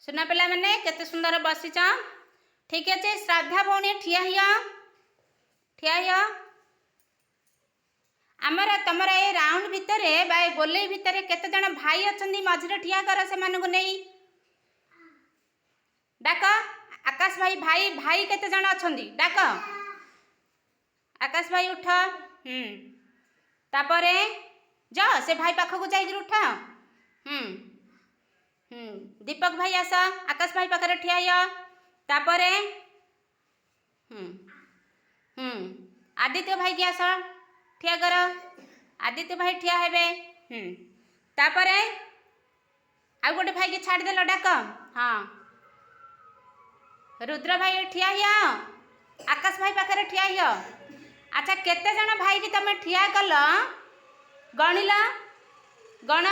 सुना पिला मैंने केते सुंदर बसीच। ठीक अच्छे श्रद्धा भौणी ठिया आमर तुमर ए राउंड भितर गोले भितर केते जन भाई अच्छा मझे ठिया कर से नहीं डाक आकाश भाई भाई भाई केते जन अच्छा डाक आकाश भाई उठ। तापरे जा से भाई पाखक जाकर उठ। दीपक भाई आस आकाश भाई पाखे ठिया तापरे आदित्य भाई की आस ठिया कर आदित्य भाई ठिया हेबे। तापरे आ गोटे भाई की छाड़देल डाक। हाँ रुद्र भाई ठिया हिया आकाश भाई पाखे ठिया हिया। अच्छा केते जन भाई की तमे ठिया कल गणिल गण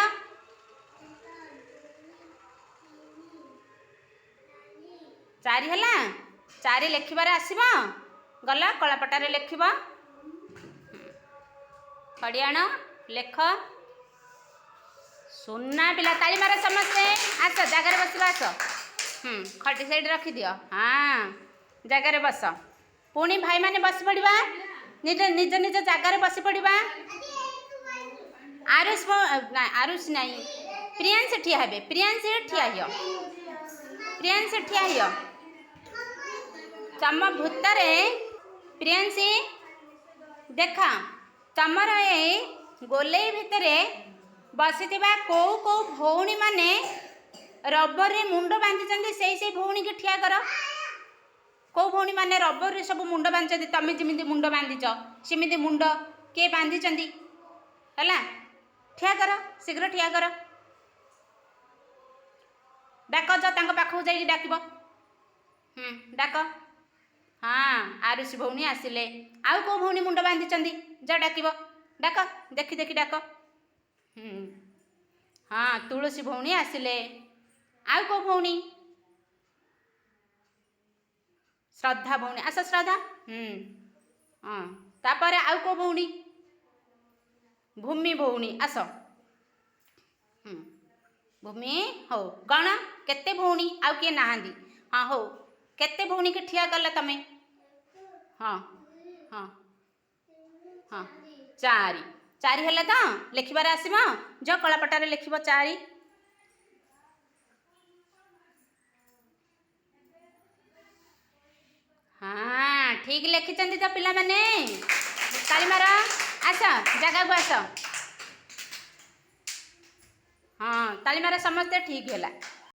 4 है 4 लेखिबार आसब गला कलापटारे लेखिब खड़ियाण लेख सुना पिला ताली मार समस्ते आस जगार बस आस। खटी साइड रखी दियो। हाँ जगार बस पुणी भाई माने बस पड़ा निज निज निज जगार बस पड़ा। आरुष आरुष नहीं प्रियांश ठिया हे प्रियांश ठिया हियो प्रियांश ठिया हियो तम भूतरे प्रियांशी देखा तमर ए गोले भितर बसी कौ कौ भौणी माने रबर रे मुंड बांधी से भौणी की ठिया कर। कौ भौणी माने रबर रे सब मुंड बांधी तमें जमी मुंड बांधीच सेमती मुंड किए बांधी है ठिया कर शीघ्र ठिया कर डाक जा पाखक जा डाक डाक। हाँ आरुषि भौणी आसिले आउ कौ भौणी मुंड बांधी जा डाक डाक देखी देखी डाक। हाँ तुलसी भौणी आसिले आउ कौ भौणी श्रद्धा भौणी आस श्रद्धा। हाँ तापर आउ कौ भौणी भूमि भौणी आस। भूमि हो गण केते भौणी आउ किए नहांदी। हाँ हो केते भौणी के ठिया कल तमें। हाँ हाँ हाँ 4 है तो लेखिबार आसब जो कलापटारे लेखिब 4। हाँ ठीक लिखिं तो पिला माने ताली मार आस जगह को आस। हाँ ताली मार समस्ते ठीक है।